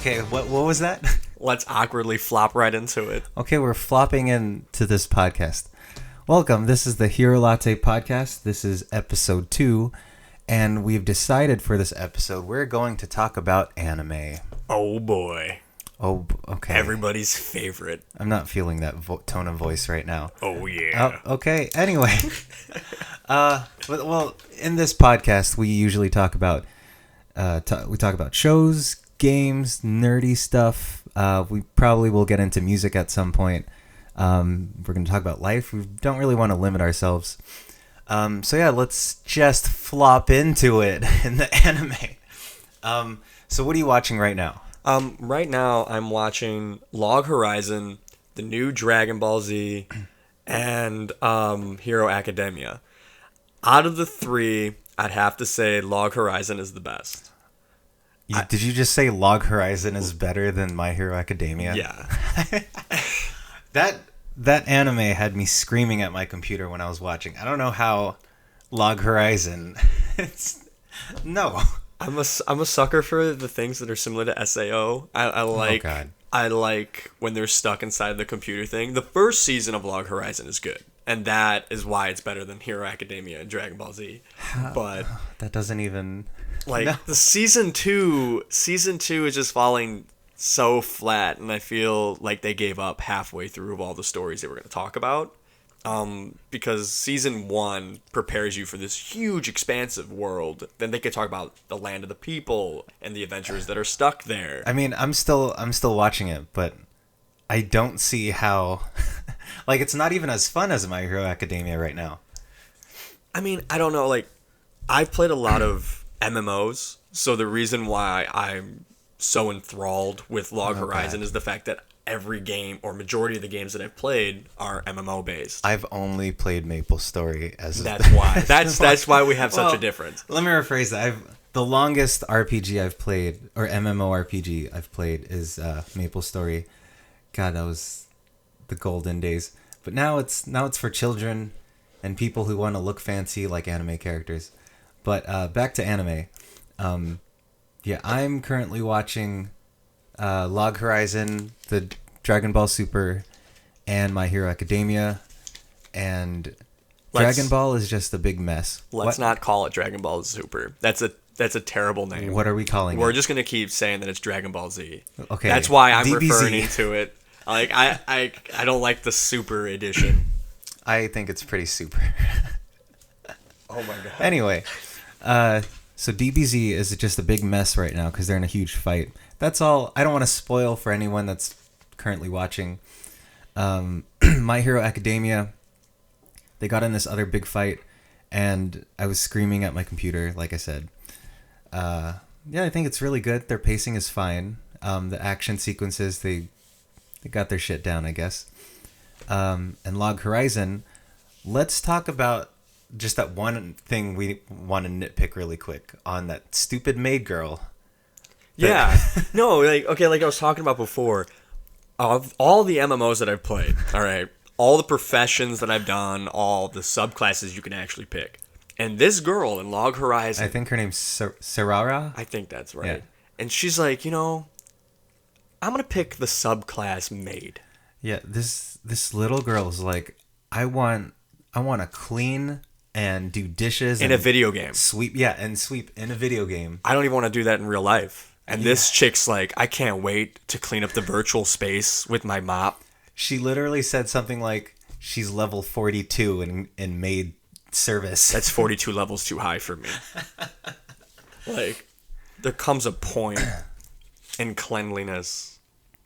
Okay, what was that? Let's awkwardly flop right into it. Okay, we're flopping into this podcast. Welcome, this is the Hero Latte podcast. This is episode 2, and we've decided for this episode we're going to talk about anime. Oh boy. Oh, okay. Everybody's favorite. I'm not feeling that tone of voice right now. Oh yeah. Oh, okay, anyway. Well, in this podcast we usually talk about we talk about shows, games, nerdy stuff. We probably will get into music at some point. We're going to talk about life. We don't really want to limit ourselves. So yeah, let's just flop into it in the anime. So what are you watching right now? Right now I'm watching Log Horizon, the new Dragon Ball Z, and Hero Academia. Out of the three, I'd have to say Log Horizon is the best. Did you just say Log Horizon is better than My Hero Academia? Yeah. That anime had me screaming at my computer when I was watching. I don't know how Log Horizon. No. I'm a sucker for the things that are similar to SAO. I like Oh, God. I like when they're stuck inside the computer thing. The first season of Log Horizon is good, and that is why it's better than Hero Academia and Dragon Ball Z. But That doesn't even. the season two is just falling so flat, and I feel like they gave up halfway through of all the stories they were going to talk about. Because season 1 prepares you for this huge, expansive world. Then they could talk about the land of the people and the adventurers that are stuck there. I mean, I'm still watching it, but I don't see how. Like, it's not even as fun as My Hero Academia right now. I mean, I don't know. Like, I've played a lot of MMOs, so the reason why I'm so enthralled with Log Horizon is the fact that every game or majority of the games that I've played are MMO based. I've only played Maple Story as. That's why. That's why we have such a difference. Let me rephrase that. The longest RPG I've played, or MMORPG I've played, is Maple Story. God, that was the golden days. But now it's for children and people who want to look fancy like anime characters. But back to anime. Yeah, I'm currently watching Log Horizon, the Dragon Ball Super, and My Hero Academia. And Dragon Ball is just a big mess. Let's not call it Dragon Ball Super. That's a terrible name. What are we calling it? We're just gonna keep saying that it's Dragon Ball Z. Okay. That's why I'm DBZ. referring to it. Like I don't like the Super edition. I think it's pretty super. Oh my god. Anyway, so DBZ is just a big mess right now because they're in a huge fight. That's all. I don't want to spoil for anyone that's currently watching. My Hero Academia, they got in this other big fight, and I was screaming at my computer, like I said. Yeah, I think it's really good. Their pacing is fine. The action sequences, they got their shit down, I guess. And Log Horizon, let's talk about just that one thing we want to nitpick really quick on that stupid maid girl. Yeah. No, like I was talking about before, of all the MMOs that I've played, all right, all the professions that I've done, all the subclasses you can actually pick. And this girl in Log Horizon, I think her name's Sarara. I think that's right. Yeah. And she's like, I'm going to pick the subclass maid. Yeah, this little girl's like, I want to clean and do dishes In a video game. Sweep in a video game. I don't even want to do that in real life. And this chick's like, I can't wait to clean up the virtual space with my mop. She literally said something like she's level 42 in maid service. That's 42 levels too high for me. Like, there comes a point in cleanliness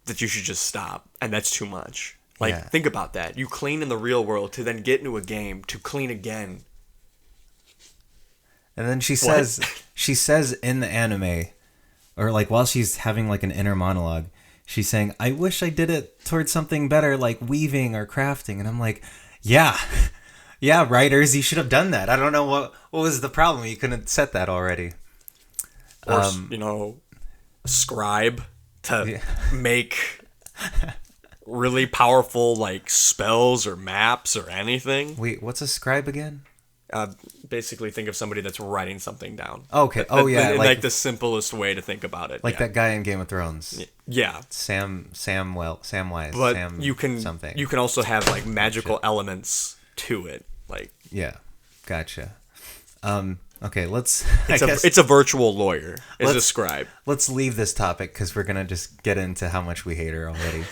that you should just stop. And that's too much. Like, Yeah. think about that. You clean in the real world to then get into a game to clean again. And then she says in the anime, or like while she's having like an inner monologue, she's saying, I wish I did it towards something better like weaving or crafting. And I'm like, yeah, writers, you should have done that. I don't know what was the problem. You couldn't set that already. Or, scribe to make really powerful like spells or maps or anything. Wait, what's a scribe again? Basically, think of somebody that's writing something down. Okay. Oh yeah. In like the simplest way to think about it. Like that guy in Game of Thrones. Yeah. Samwise. But Sam you can something. you can also have like magical elements to it. Like yeah. Gotcha. Okay. it's a virtual lawyer. Is a scribe. Let's leave this topic because we're gonna just get into how much we hate her already.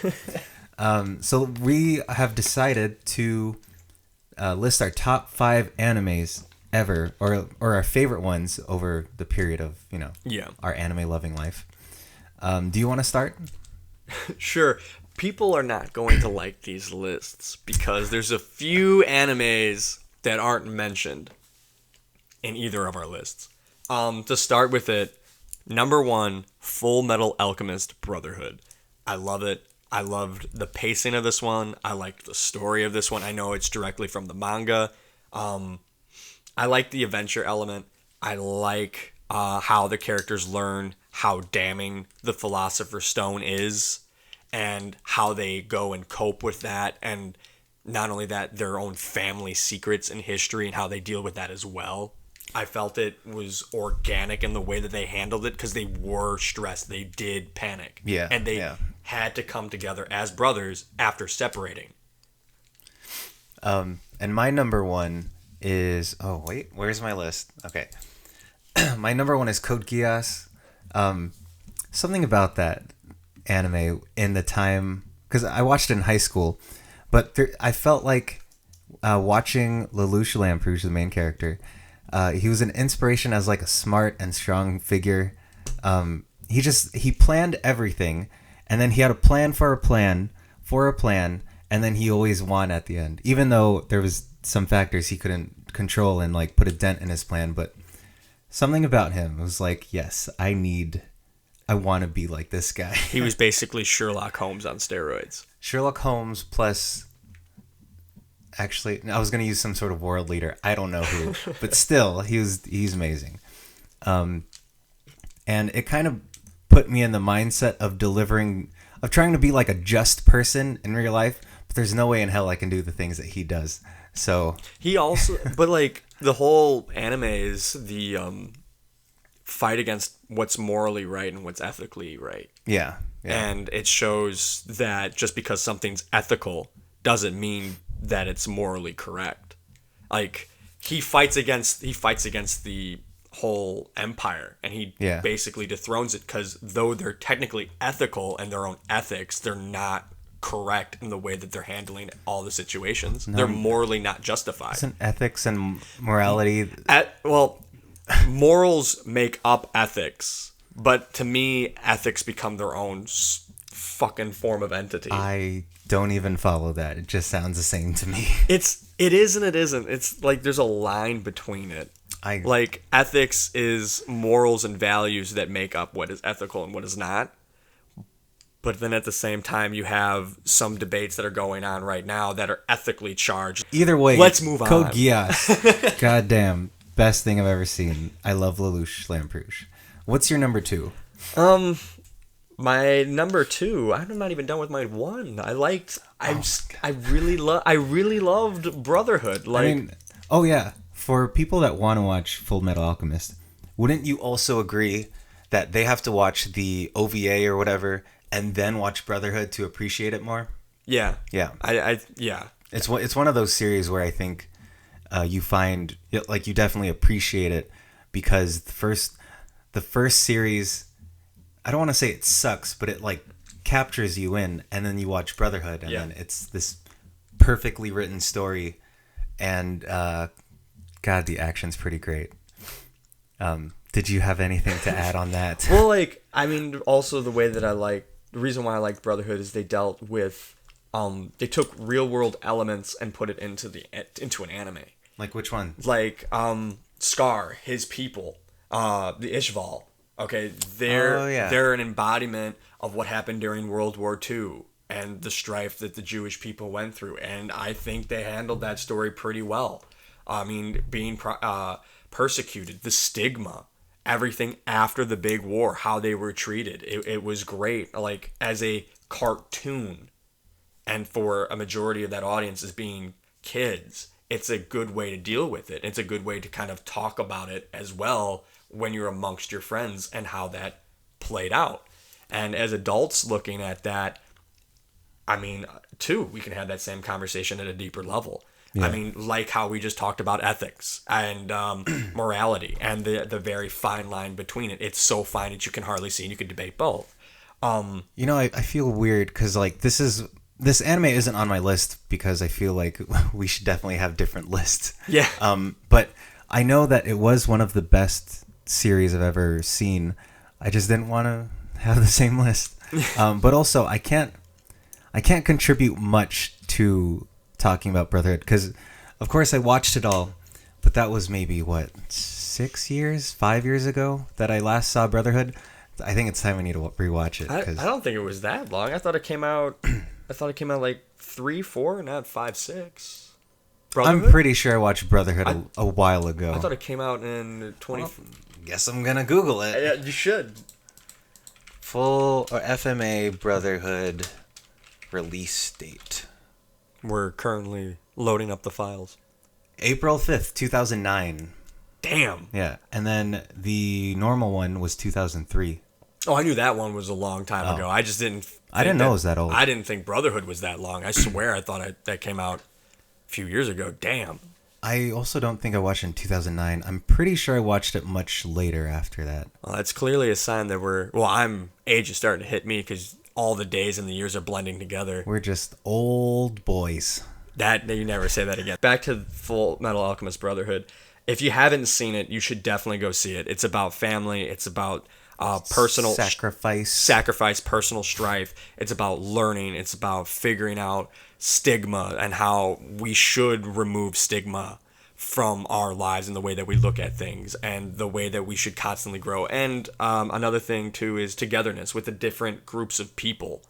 So we have decided to list our top 5 animes ever, or our favorite ones over the period of our anime loving life. Do you want to start? Sure. People are not going to like these lists because there's a few animes that aren't mentioned in either of our lists. To start with it, number 1, Full Metal Alchemist Brotherhood. I love it. I loved the pacing of this one. I liked the story of this one. I know it's directly from the manga. I like the adventure element. I like how the characters learn how damning the Philosopher's Stone is and how they go and cope with that. And not only that, their own family secrets and history and how they deal with that as well. I felt it was organic in the way that they handled it because they were stressed. They did panic. Yeah. And they had to come together as brothers after separating. And my number 1 is... Oh, wait. Where's my list? Okay. My number 1 is Code Geass. Something about that anime in the time... Because I watched it in high school. But I felt like watching Lelouch Lamperouge, the main character... he was an inspiration as like a smart and strong figure. He planned everything, and then he had a plan for a plan for a plan, and then he always won at the end. Even though there was some factors he couldn't control and like put a dent in his plan, but something about him was like, yes, I want to be like this guy. He was basically Sherlock Holmes on steroids. Sherlock Holmes plus... Actually, I was going to use some sort of world leader. I don't know who, but still, he's amazing. And it kind of put me in the mindset of trying to be like a just person in real life, but there's no way in hell I can do the things that he does. So he also, but like the whole anime is the fight against what's morally right and what's ethically right. Yeah. And it shows that just because something's ethical doesn't mean that it's morally correct. Like he fights against the whole empire, and he basically dethrones it because though they're technically ethical and their own ethics, they're not correct in the way that they're handling all the situations. No, they're morally not justified. Isn't ethics and morality? Morals make up ethics, but to me, ethics become their own fucking form of entity. I don't even follow that. It just sounds the same to me. It is and it isn't. It's like there's a line between it. Like ethics is morals and values that make up what is ethical and what is not. But then at the same time, you have some debates that are going on right now that are ethically charged. Either way, let's move on. Code Geass. Goddamn, best thing I've ever seen. I love Lelouch Lamperouge. What's your number 2? My number 2, I'm not even done with my 1. I really loved Brotherhood. For people that want to watch Full Metal Alchemist, wouldn't you also agree that they have to watch the OVA or whatever and then watch Brotherhood to appreciate it more? Yeah. Yeah. It's one of those series where I think you find like you definitely appreciate it because the first series, I don't want to say it sucks, but it like captures you in, and then you watch Brotherhood, and then it's this perfectly written story, and God, the action's pretty great. Did you have anything to add on that? Well, also the way that the reason why I like Brotherhood is they dealt with, they took real world elements and put it into an anime. Like which one? Like Scar, his people, the Ishval. Okay, they're an embodiment of what happened during World War II and the strife that the Jewish people went through, and I think they handled that story pretty well. I mean, being persecuted, the stigma, everything after the big war, how they were treated, it was great. Like as a cartoon, and for a majority of that audience as being kids, it's a good way to deal with it. It's a good way to kind of talk about it as well when you're amongst your friends and how that played out. And as adults looking at that, I mean, too, we can have that same conversation at a deeper level. Yeah. I mean, like how we just talked about ethics and morality and the very fine line between it. It's so fine that you can hardly see, and you can debate both. You know, I feel weird because like this anime isn't on my list because I feel like we should definitely have different lists. Yeah. But I know that it was one of the best series I've ever seen. I just didn't want to have the same list. But also, I can't contribute much to talking about Brotherhood because, of course, I watched it all, but that was maybe what 5 years ago that I last saw Brotherhood. I think it's time I need to rewatch it. I don't think it was that long. I thought it came out. Like 3, 4, not 5, 6. I'm pretty sure I watched Brotherhood a while ago. I thought it came out in 20. Well, guess I'm gonna Google it. Yeah, you should. Full or FMA Brotherhood release date. We're currently loading up the files. April 5th, 2009. Damn. Yeah, and then the normal one was 2003. Oh, I knew that one was a long time ago. I just didn't. I didn't know it was that old. I didn't think Brotherhood was that long. I swear, I thought that came out a few years ago. Damn. I also don't think I watched it in 2009. I'm pretty sure I watched it much later after that. Well, that's clearly a sign that age is starting to hit me because all the days and the years are blending together. We're just old boys. That you never say that again. Back to Full Metal Alchemist Brotherhood. If you haven't seen it, you should definitely go see it. It's about family. It's about personal sacrifice, personal strife. It's about learning. It's about figuring out stigma and how we should remove stigma from our lives and the way that we look at things and the way that we should constantly grow. And another thing too is togetherness with the different groups of people.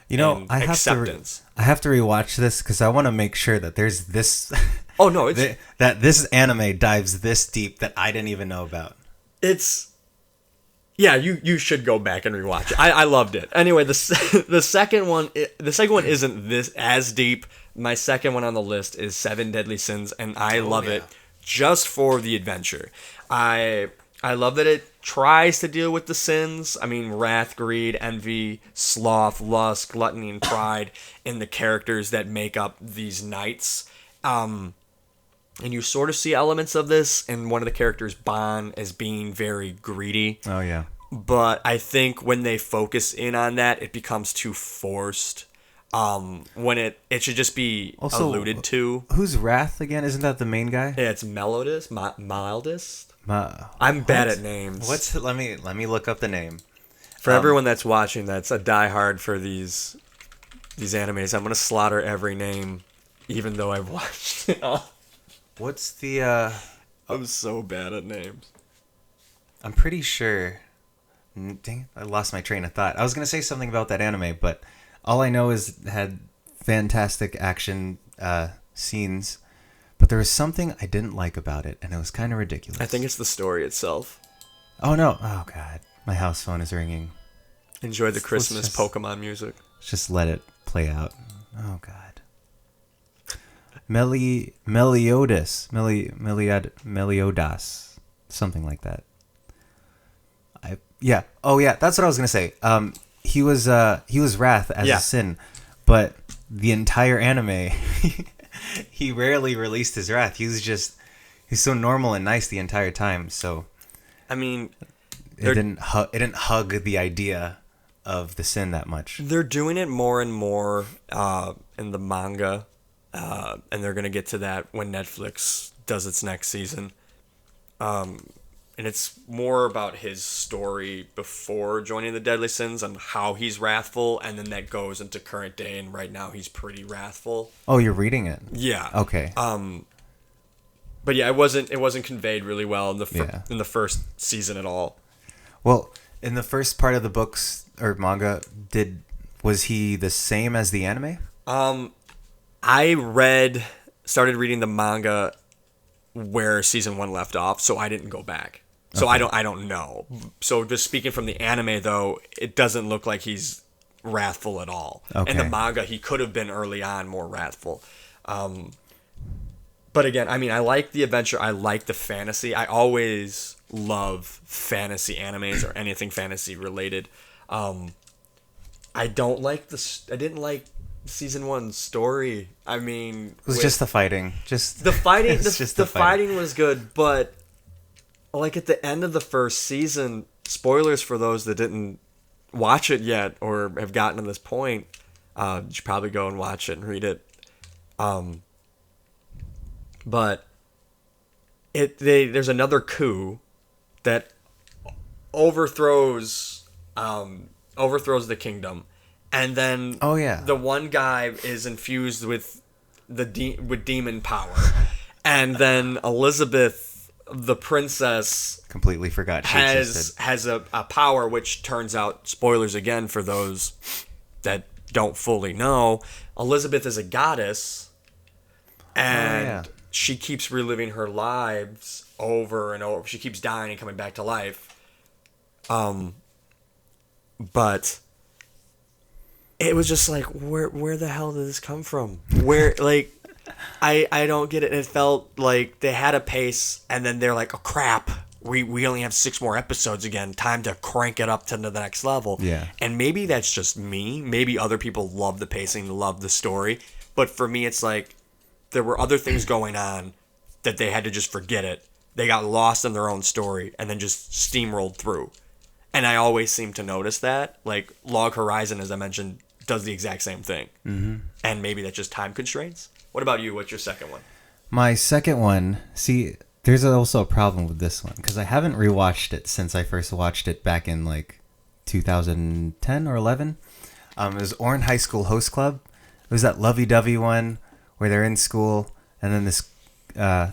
You know, I have to rewatch this because I want to make sure that there's this. Oh no, that this anime dives this deep that I didn't even know about. Yeah, you should go back and rewatch it. I loved it. Anyway, the second one isn't this as deep. My second one on the list is Seven Deadly Sins, and I love it just for the adventure. I love that it tries to deal with the sins. I mean, wrath, greed, envy, sloth, lust, gluttony, and pride in the characters that make up these knights. And you sort of see elements of this in one of the characters, Ban, as being very greedy. Oh, yeah. But I think when they focus in on that, it becomes too forced. When it should just be also alluded to. Who's Wrath again? Isn't that the main guy? Yeah, it's Mildest. I'm bad at names. Let me look up the name. For everyone that's watching, that's a diehard for these animes. I'm gonna slaughter every name, even though I've watched it all. What's the? I'm so bad at names. I'm pretty sure. Dang, I lost my train of thought. I was gonna say something about that anime, but all I know is it had fantastic action scenes. But there was something I didn't like about it, and it was kind of ridiculous. I think it's the story itself. Oh no! Oh god, my house phone is ringing. Enjoy the Christmas Pokemon music. Just let it play out. Oh god. Meliodas, something like that. That's what I was gonna say. He was Wrath as a sin, but the entire anime, he rarely released his wrath. He's so normal and nice the entire time. So, I mean, it didn't hug the idea of the sin that much. They're doing it more and more in the manga. And they're going to get to that when Netflix does its next season. And it's more about his story before joining the Deadly Sins and how he's wrathful, and then that goes into current day, and right now he's pretty wrathful. Oh, you're reading it? Yeah. Okay. But yeah, it wasn't conveyed really well in the first season at all. Well, in the first part of the books or manga, was he the same as the anime? I started reading the manga where season 1 left off, so I didn't go back. So okay. I don't know. So just speaking from the anime though, it doesn't look like he's wrathful at all. Okay. In the manga, he could have been early on more wrathful. But again, I mean, I like the adventure. I like the fantasy. I always love fantasy animes or anything fantasy related. I don't like I didn't like season 1's story. I mean, It was just the fighting. Just the fighting. it's The, just the fighting. fighting was good, but like at the end of the first season, spoilers for those that didn't watch it yet or have gotten to this point, you should probably go and watch it and read it. But there's another coup that overthrows the kingdom, and then Oh, yeah. the one guy is infused with with demon power, and then Elizabeth, the princess, Completely forgot she existed. has a power which turns out, spoilers again for those that don't fully know, Elizabeth is a goddess, and she keeps reliving her lives over and over. She keeps dying and coming back to life. But it was just like, where the hell did this come from? Where, like, I don't get it. It felt like they had a pace, and then they're like, oh crap, we only have 6 more episodes again. Time to crank it up to the next level. Yeah. And maybe that's just me. Maybe other people love the pacing, love the story. But for me, it's like there were other things going on that they had to just forget it. They got lost in their own story and then just steamrolled through. And I always seem to notice that. Like Log Horizon, as I mentioned, does the exact same thing. Mm-hmm. And maybe that's just time constraints. What about you? What's your second one? My second one, see, there's also a problem with this one because I haven't rewatched it since I first watched it back in like 2010 or 11. It was Orin High School Host Club. It was that lovey-dovey one where they're in school and then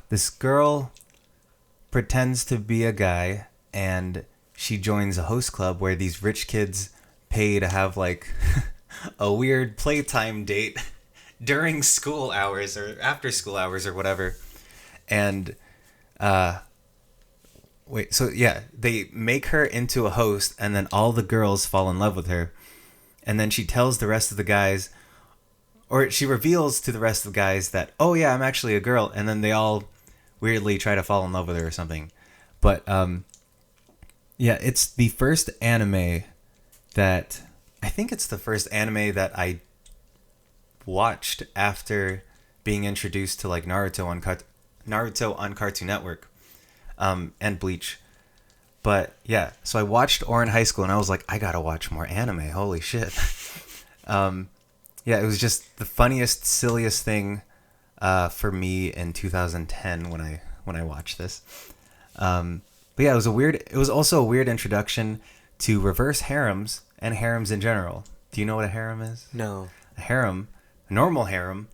this girl pretends to be a guy and she joins a host club where these rich kids pay to have like a weird playtime date during school hours or after school hours or whatever. And they make her into a host and then all the girls fall in love with her. And then she tells the rest of the guys, or she reveals to the rest of the guys that, oh yeah, I'm actually a girl. And then they all weirdly try to fall in love with her or something. But it's the first anime that I think it's the first anime that I watched after being introduced to like Naruto on Cartoon Network, and Bleach. But yeah, so I watched Orin High School and I was like, I gotta watch more anime. Holy shit. It was just the funniest, silliest thing for me in 2010 when I watched this. But yeah, it was also a weird introduction to reverse harems and harems in general. Do you know what a harem is? No. A normal harem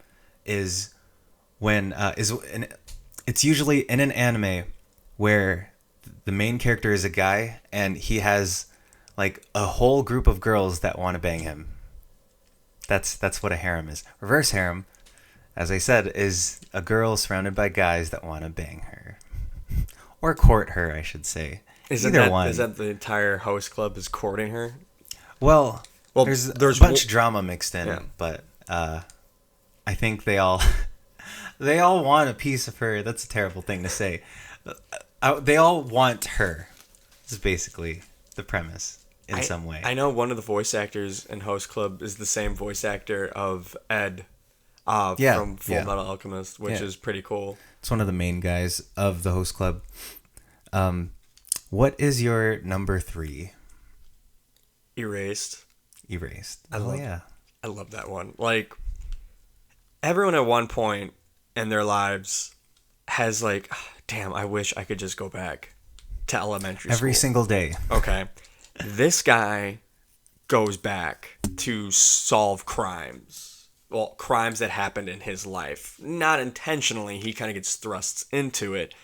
is when it's usually in an anime where the main character is a guy and he has like a whole group of girls that want to bang him. That's what a harem is. Reverse harem, as I said, is a girl surrounded by guys that want to bang her. Or court her, I should say. Either one. Is that the entire host club is courting her? Well, there's a bunch of drama mixed in, but I think they all want a piece of her. That's a terrible thing to say. They all want her. This is basically the premise in some way. I know one of the voice actors in Host Club is the same voice actor of Ed from Full Metal Alchemist, which is pretty cool. It's one of the main guys of the Host Club. What is your number 3? Erased. I love that one. Like, everyone at one point in their lives has like, damn, I wish I could just go back to elementary school. Every single day. Okay. This guy goes back to solve crimes. Well, crimes that happened in his life. Not intentionally, he kind of gets thrust into it.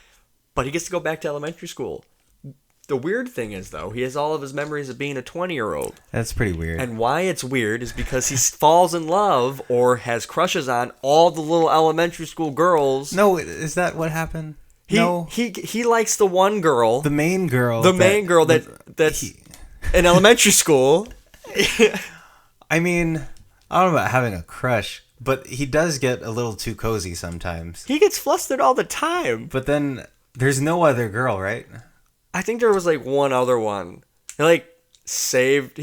But he gets to go back to elementary school. The weird thing is, though, he has all of his memories of being a 20-year-old. That's pretty weird. And why it's weird is because he falls in love or has crushes on all the little elementary school girls. No, is that what happened? He likes the one girl. The main girl. That's in elementary school. I mean, I don't know about having a crush, But he does get a little too cozy sometimes. He gets flustered all the time. But then there's no other girl, right? I think there was like one other one. He saved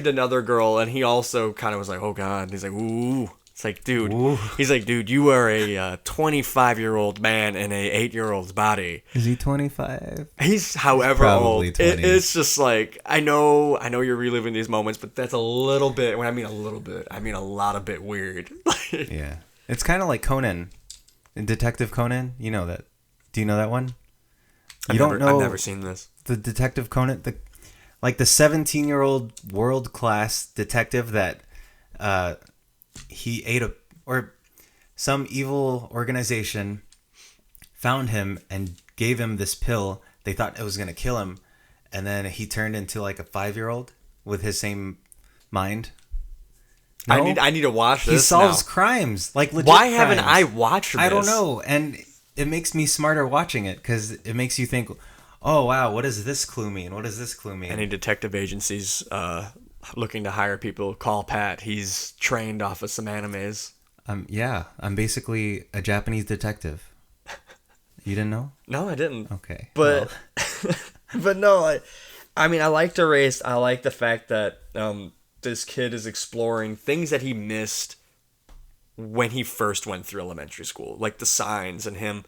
another girl, and he also kind of was like, oh god. He's like, ooh. It's like, dude. Ooh. He's like, dude, you are a 25-year-old man in a 8-year-old's body. Is he 25? He's however probably old. 20. It's just like, I know you're reliving these moments, but that's a little bit. When I mean a little bit, I mean a lot of bit weird. Yeah, it's kind of like Conan, Detective Conan. You know that? Do you know that one? You don't know? I've never seen this. The Detective Conan, the 17-year-old world-class detective that he ate or some evil organization found him and gave him this pill. They thought it was going to kill him, and then he turned into like a 5-year-old with his same mind. No? I need to watch this. He solves now. crimes, like legit Why haven't crimes. I watched this? I don't know, and it makes me smarter watching it because it makes you think, oh wow, what does this clue mean? What does this clue mean? Any detective agencies looking to hire people, call Pat. He's trained off of some animes. Yeah, I'm basically a Japanese detective. You didn't know? No, I didn't. Okay. But but no, I mean, I like the race. I like the fact that this kid is exploring things that he missed when he first went through elementary school, like the signs and him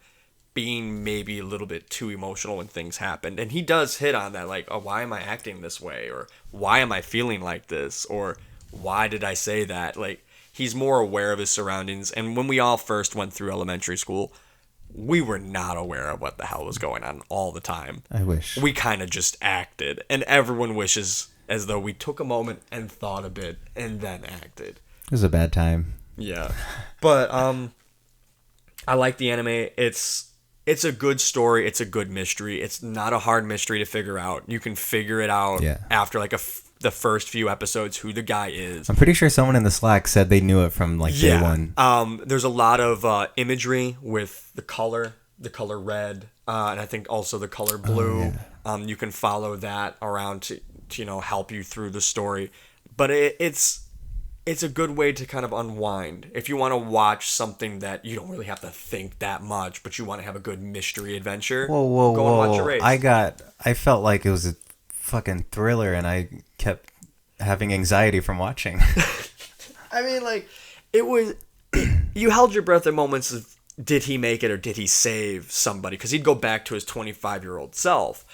being maybe a little bit too emotional when things happened. And he does hit on that, like, oh, why am I acting this way? Or why am I feeling like this? Or why did I say that? Like, he's more aware of his surroundings. And when we all first went through elementary school, we were not aware of what the hell was going on all the time. I wish. We kind of just acted. And everyone wishes as though we took a moment and thought a bit and then acted. It was a bad time. Yeah. But I like the anime. It's a good story. It's a good mystery. It's not a hard mystery to figure out. You can figure it out after like the first few episodes who the guy is. I'm pretty sure someone in the Slack said they knew it from like day one. There's a lot of imagery with the color red, and I think also the color blue. Oh, yeah. You can follow that around to help you through the story. But it's a good way to kind of unwind. If you want to watch something that you don't really have to think that much, but you want to have a good mystery adventure, whoa, go and watch Erased. I felt like it was a fucking thriller, and I kept having anxiety from watching. I mean, like, it was... You held your breath at moments of, did he make it or did he save somebody? Because he'd go back to his 25-year-old self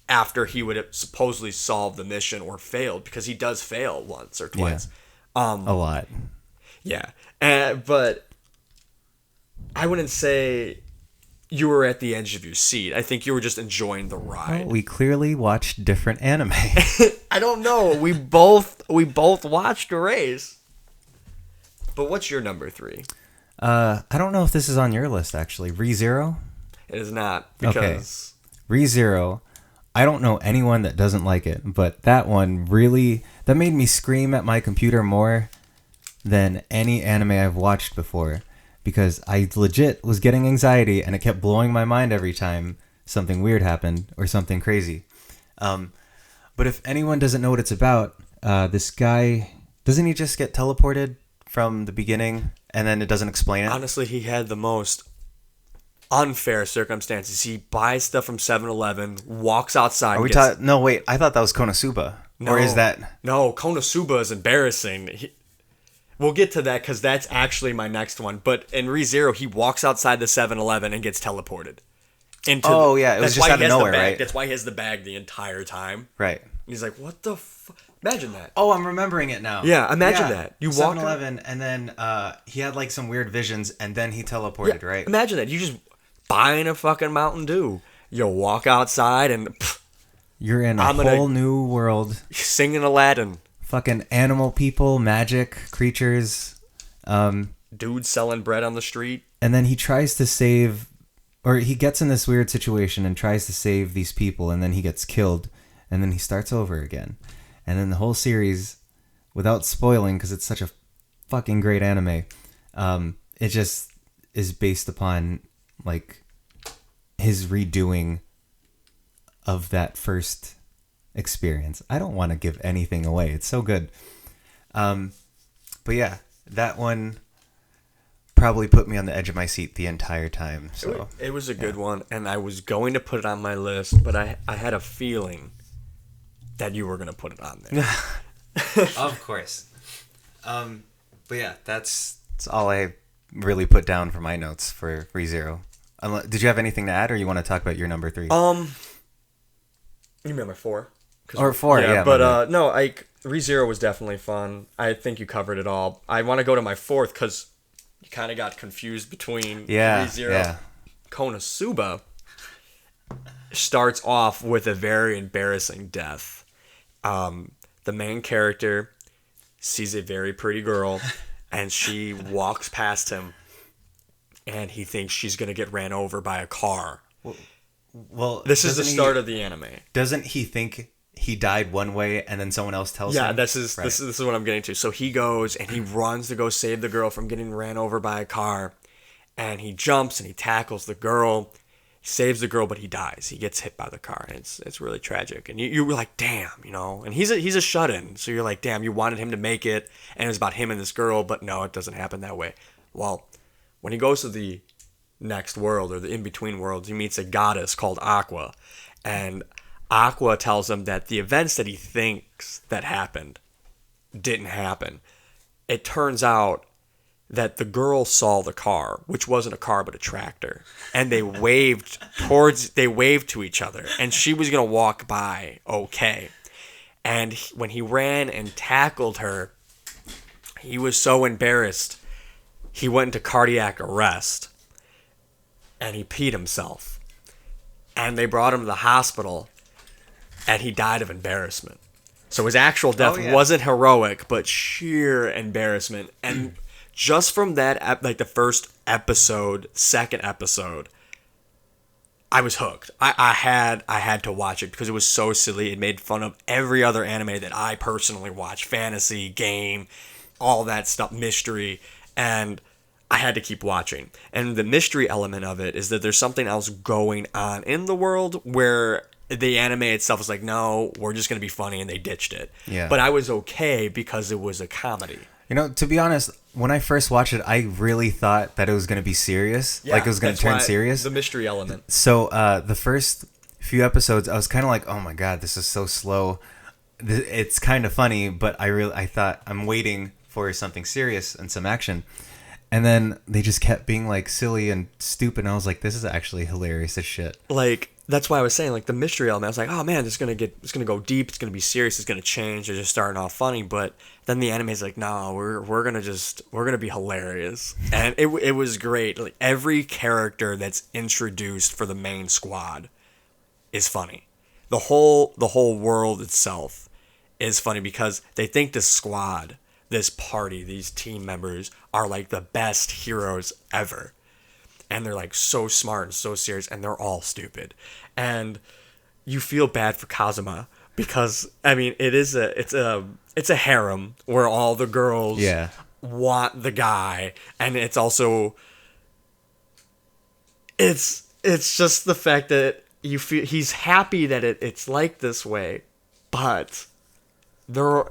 after he would have supposedly solved the mission or failed, because he does fail once or twice. Yeah. A lot. Yeah. But I wouldn't say you were at the edge of your seat. I think you were just enjoying the ride. Well, we clearly watched different anime. I don't know. We both watched Erased. But what's your number 3? I don't know if this is on your list, actually. ReZero? It is not, because... Okay. ReZero. I don't know anyone that doesn't like it, but that one really... That made me scream at my computer more than any anime I've watched before, because I legit was getting anxiety, and it kept blowing my mind every time something weird happened or something crazy. But if anyone doesn't know what it's about, this guy... Doesn't he just get teleported from the beginning, and then it doesn't explain it? Honestly, he had the most unfair circumstances. He buys stuff from 7-Eleven, walks outside. No, wait. I thought that was Konosuba. No, or is that... No, Konosuba is embarrassing. We'll get to that because that's actually my next one. But in ReZero, he walks outside the 7-Eleven and gets teleported. It was just out of nowhere, right? That's why he has the bag the entire time. Right. And he's like, what the fuck? Imagine that. Oh, I'm remembering it now. Yeah, imagine that. You walk 7-Eleven, and then he had like some weird visions, and then he teleported, right? Imagine that. You just buying a fucking Mountain Dew. You walk outside and... You're in a whole new world. Singing Aladdin. Fucking animal people, magic, creatures. Dudes selling bread on the street. And then he tries to save... Or he gets in this weird situation and tries to save these people, and then he gets killed. And then he starts over again. And then the whole series, without spoiling, because it's such a fucking great anime, it just is based upon, like, his redoing of that first experience. I don't want to give anything away. It's so good. But yeah, that one, probably put me on the edge of my seat the entire time. So it was a good one, and I was going to put it on my list, but I had a feeling that you were going to put it on there. Of course. But yeah, that's all I really put down for my notes for ReZero. Did you have anything to add, or you want to talk about your number 3? You mean my 4? Or 4, yeah. But no, ReZero was definitely fun. I think you covered it all. I want to go to my 4th because you kind of got confused between ReZero. Yeah. Konosuba starts off with a very embarrassing death. The main character sees a very pretty girl, and she walks past him, and he thinks she's going to get ran over by a car. Well, this is the start of the anime. Doesn't he think he died one way, and then someone else tells him? Yeah, this is what I'm getting to. So he goes, and he runs to go save the girl from getting ran over by a car, and he jumps, and he tackles the girl. He saves the girl, but he dies. He gets hit by the car, and it's really tragic. And you were like, damn, and he's a shut-in, so you're like, damn, you wanted him to make it, and it was about him and this girl, but no, it doesn't happen that way. Well, when he goes to the next world, or the in-between worlds, he meets a goddess called Aqua, and Aqua tells him that the events that he thinks that happened didn't happen. It turns out that the girl saw the car, which wasn't a car but a tractor, and they waved to each other, and she was gonna walk by okay. And when he ran and tackled her, he was so embarrassed, he went into cardiac arrest, and he peed himself, and they brought him to the hospital, and he died of embarrassment. So his actual death wasn't heroic, but sheer embarrassment. And just from that, like the first episode, second episode, I was hooked. I had to watch it because it was so silly. It made fun of every other anime that I personally watch. Fantasy, game, all that stuff, mystery. And I had to keep watching. And the mystery element of it is that there's something else going on in the world where the anime itself is like, no, we're just going to be funny, and they ditched it. Yeah. But I was okay because it was a comedy. To be honest, when I first watched it, I really thought that it was going to be serious. Yeah, like it was going to turn serious. The mystery element. So the first few episodes, I was kind of like, oh my God, this is so slow. It's kind of funny, but I thought I'm waiting for something serious and some action. And then they just kept being like silly and stupid. And I was like, this is actually hilarious as shit. Like, that's why I was saying, like, the mystery element. I was like, oh man, it's gonna go deep. It's gonna be serious. It's gonna change. They're just starting off funny, but then the anime's like, no, we're gonna be hilarious, and it was great. Like every character that's introduced for the main squad is funny. The whole world itself is funny because they think this squad, this party, these team members are like the best heroes ever. And they're like so smart and so serious, and they're all stupid. And you feel bad for Kazuma because I mean it's a harem where all the girls want the guy, and it's also it's just the fact that you feel he's happy that it's like this way, but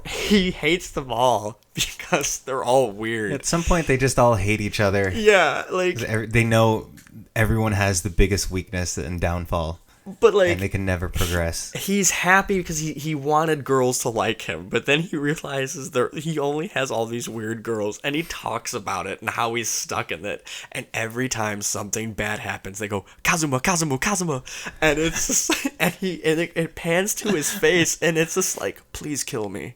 he hates them all because they're all weird. At some point, they just all hate each other. Yeah, like they know everyone has the biggest weakness and downfall. But like, and they can never progress. He's happy because he wanted girls to like him, but then he realizes he only has all these weird girls, and he talks about it and how he's stuck in it. And every time something bad happens, they go Kazuma, Kazuma, Kazuma, and it's just, and it pans to his face, and it's just like, please kill me,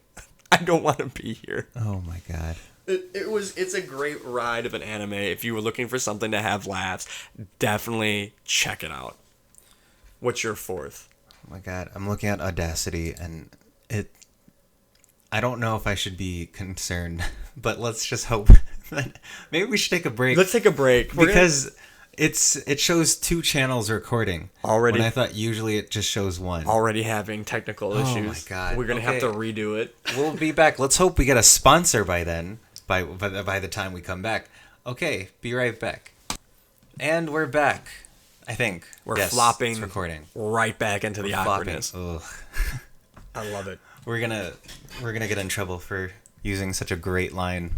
I don't want to be here. Oh my God. It's a great ride of an anime. If you were looking for something to have laughs, definitely check it out. What's your fourth? Oh my God, I'm looking at Audacity, and I don't know if I should be concerned, but let's just hope that maybe we should take a break. Let's take a break because it shows 2 channels recording already. When I thought usually it just shows 1. Already having technical issues. Oh my God, we're gonna have to redo it. We'll be back. Let's hope we get a sponsor by then. By the time we come back. Okay, be right back. And we're back. I think we're flopping. It's recording right back into the awkwardness. Ugh. I love it. We're gonna get in trouble for using such a great line.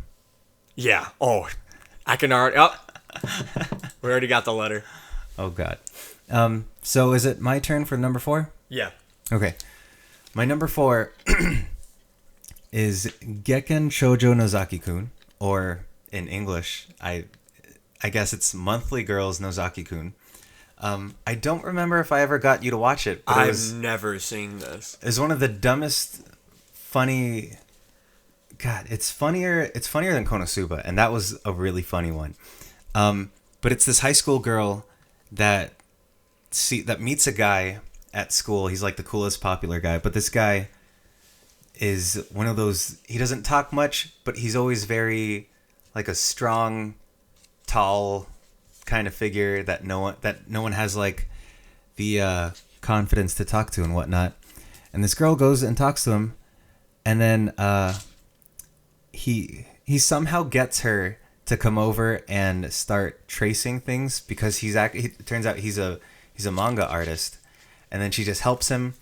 Yeah. Oh, I can already. Oh, we already got the letter. Oh God. So is it my turn for number 4? Yeah. Okay. My number 4 is Gekken Shoujo Nozaki-kun, or in English, I guess it's Monthly Girls Nozaki-kun. I don't remember if I ever got you to watch it, but I've never seen this. It's one of the dumbest, funny. God, it's funnier than Konosuba, and that was a really funny one. But it's this high school girl that meets a guy at school. He's like the coolest popular guy, but this guy is one of those. He doesn't talk much, but he's always very like a strong, tall kind of figure that no one has like the confidence to talk to and whatnot. And this girl goes and talks to him, and then he somehow gets her to come over and start tracing things because it turns out he's a manga artist, and then she just helps him.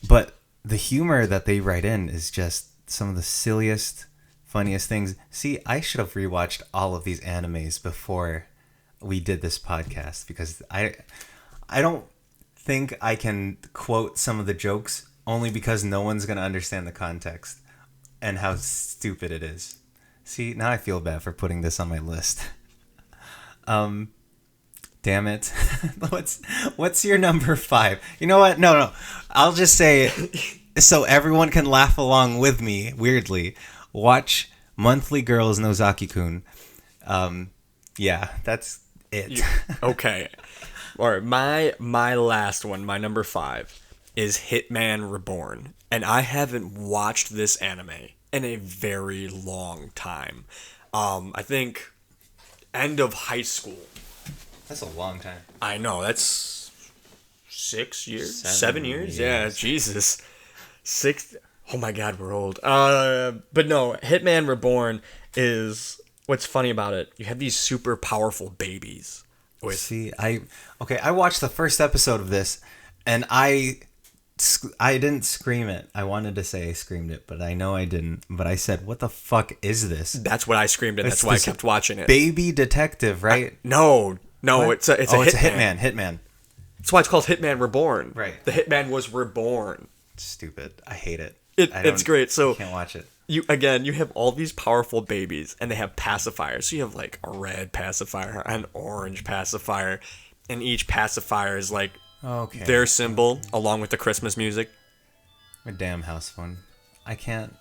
But the humor that they write in is just some of the silliest, funniest things. See, I should have rewatched all of these animes before we did this podcast, because I don't think I can quote some of the jokes, only because no one's going to understand the context and how stupid it is. See, now I feel bad for putting this on my list. Damn it. What's your number 5? You know what? No. I'll just say it so everyone can laugh along with me, weirdly. Watch Monthly Girls Nozaki-kun. Yeah, that's it. Okay. All right, my last one, my number 5, is Hitman Reborn. And I haven't watched this anime in a very long time. I think end of high school. That's a long time. I know, that's 6 years? 7 years? Yeah, Jesus. 6. Oh my God, we're old. But no, Hitman Reborn is, what's funny about it, you have these super powerful babies. See, I watched the first episode of this, and I didn't scream it. I wanted to say I screamed it, but I know I didn't. But I said, "What the fuck is this?" That's what I screamed, and that's why I kept watching it. Baby detective, right? No, what? it's a Hitman. Hitman. That's why it's called Hitman Reborn. Right. The Hitman was reborn. Stupid. I hate it. It's great. So I can't watch it. You have all these powerful babies, and they have pacifiers. So you have like a red pacifier, an orange pacifier, and each pacifier is like their symbol, along with the Christmas music. A damn house phone. I can't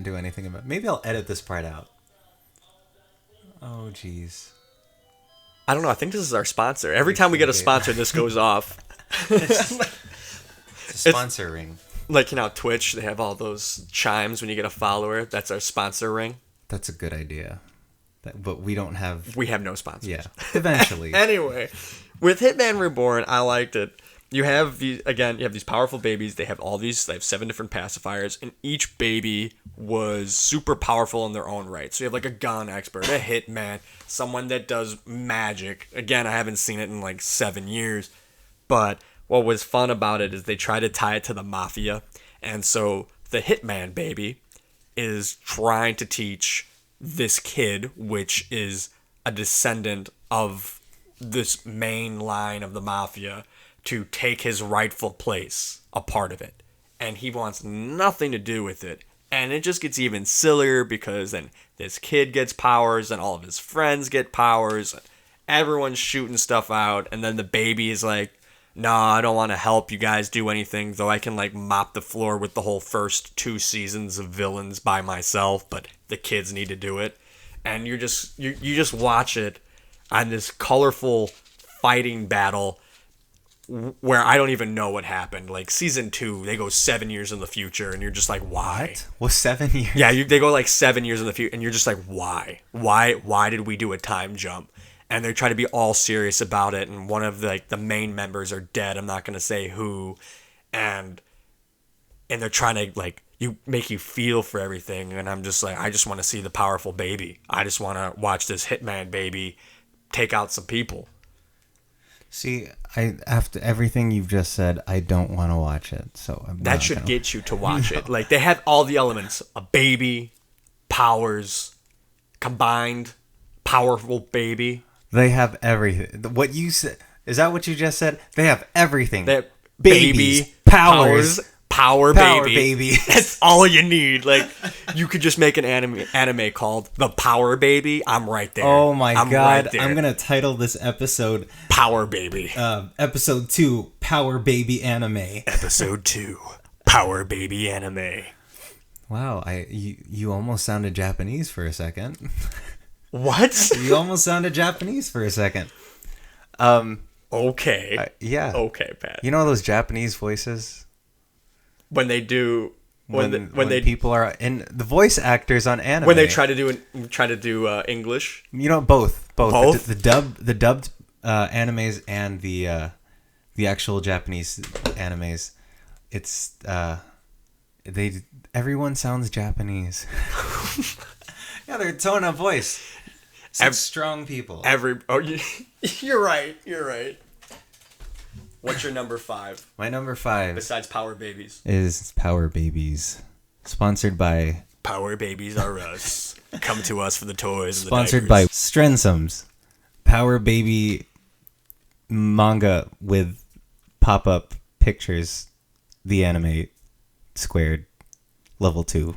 do anything about it. Maybe I'll edit this part out. Oh jeez. I don't know. I think this is our sponsor. Every time we get a sponsor, this goes off. It's a sponsor ring. Like, Twitch, they have all those chimes when you get a follower. That's our sponsor ring. That's a good idea. But we don't have... We have no sponsors. Yeah, eventually. Anyway, with Hitman Reborn, I liked it. You have these powerful babies. They have 7 different pacifiers, and each baby was super powerful in their own right. So you have like a gun expert, a hitman, someone that does magic. Again, I haven't seen it in like 7 years, but what was fun about it is they try to tie it to the mafia. And so the hitman baby is trying to teach this kid, which is a descendant of this main line of the mafia, to take his rightful place, a part of it. And he wants nothing to do with it. And it just gets even sillier, because then this kid gets powers and all of his friends get powers. Everyone's shooting stuff out. And then the baby is like, "Nah, I don't want to help you guys do anything, though I can like mop the floor with the whole first 2 seasons of villains by myself, but the kids need to do it." And you just watch it on this colorful fighting battle where I don't even know what happened. Like season 2, they go 7 years in the future, and you're just like, why? What? Well, 7 years? Yeah, they go like 7 years in the future, and you're just like, why? Why did we do a time jump? And they try to be all serious about it, and one of the main members are dead. I'm not gonna say who, and they're trying to make you feel for everything. And I'm just like, I just want to see the powerful baby. I just want to watch this hitman baby take out some people. See, after everything you've just said, I don't want to watch it. So that should get you to watch it. Like, they have all the elements: a baby, powers, combined Powerful baby. They have everything. What you said, is that what you just said? They have everything. They have Babies, baby, powers, power baby. That's all you need. Like, you could just make an anime called The Power Baby. I'm right there. Oh my I'm god! right there. I'm gonna title this episode Power Baby. Episode 2, Power Baby Anime. Episode 2, Power Baby Anime. Wow, you almost sounded Japanese for a second. What? You almost sounded Japanese for a second. Okay. Yeah. Okay, Pat. You know those Japanese voices? When they do when they people are in the voice actors on anime. when they try to do English. You know, both. Both? The dubbed animes and the actual Japanese animes. It's everyone sounds Japanese. Yeah, their tone of voice. Such strong people. You're right. You're right. What's your number 5? My number 5 Besides Power Babies. is Power Babies, sponsored by Power Babies Are Us. Come to us for the toys. Sponsored by Strensums, Power Baby manga with pop-up pictures, the anime squared, level 2.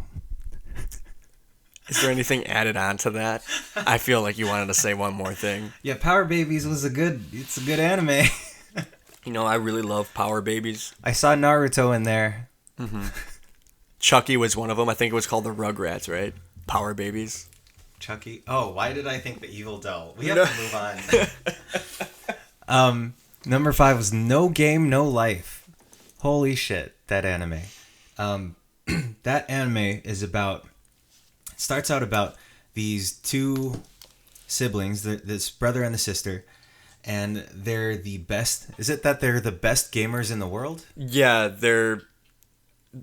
Is there anything added on to that? I feel like you wanted to say one more thing. Yeah, Power Babies it's a good anime. You know, I really love Power Babies. I saw Naruto in there. Mm-hmm. Chucky was one of them. I think it was called the Rugrats, right? Power Babies. Chucky. Oh, why did I think the evil doll? We have to move on. Number 5 was No Game, No Life. Holy shit, that anime. That anime is starts out about these two siblings, this brother and the sister, and they're the best. Is it that they're the best gamers in the world? Yeah,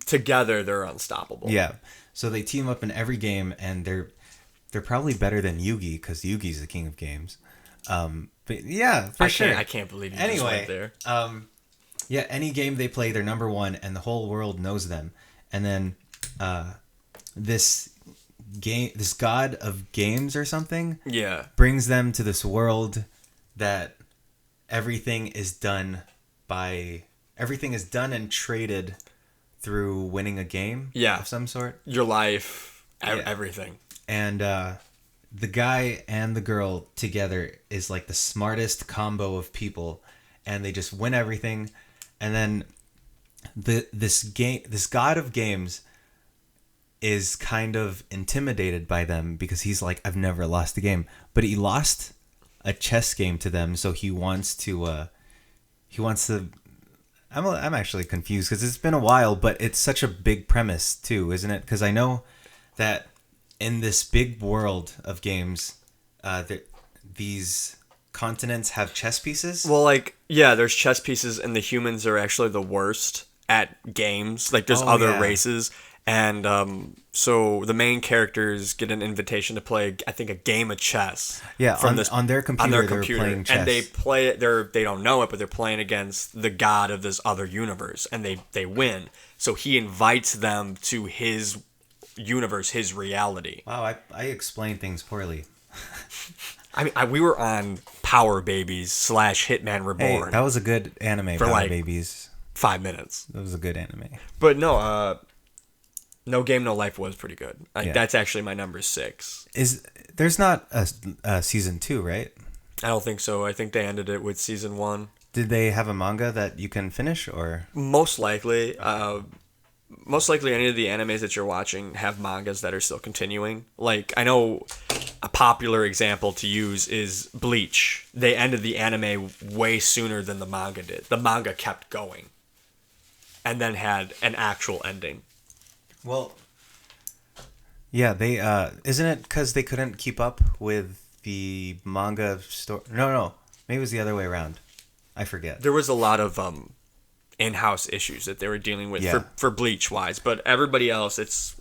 together they're unstoppable. Yeah. So they team up in every game, and they're probably better than Yugi, because Yugi's the king of games. But yeah, for sure. I can't believe you just went there. Yeah, any game they play, they're number 1, and the whole world knows them. And then this god of games or something, brings them to this world that everything is done and traded through winning a game of some sort. Your life, everything. And the guy and the girl together is like the smartest combo of people, and they just win everything. And then this god of games is kind of intimidated by them, because he's like, I've never lost a game, but he lost a chess game to them, so he wants to I'm actually confused, because it's been a while, but it's such a big premise too, isn't it? Because I know that in this big world of games, these continents have chess pieces. Well, there's chess pieces, and the humans are actually the worst at games. Like, there's other races. And so the main characters get an invitation to play, I think, a game of chess. Yeah, on their computer, they're playing chess. And they play it. They don't know it, but they're playing against the god of this other universe, and they win. So he invites them to his universe, his reality. Wow, I explained things poorly. I mean, we were on Power Babies / Hitman Reborn. Hey, that was a good anime, Power Babies. 5 minutes. That was a good anime. But no, No Game, No Life was pretty good. That's actually my number 6. There's not a season 2, right? I don't think so. I think they ended it with season 1. Did they have a manga that you can finish, or? Most likely. Most likely any of the animes that you're watching have mangas that are still continuing. Like, I know a popular example to use is Bleach. They ended the anime way sooner than the manga did. The manga kept going, and then had an actual ending. Well, yeah, they isn't it because they couldn't keep up with the manga story? No, maybe it was the other way around. I forget. There was a lot of in-house issues that they were dealing with for Bleach wise, but everybody else, it's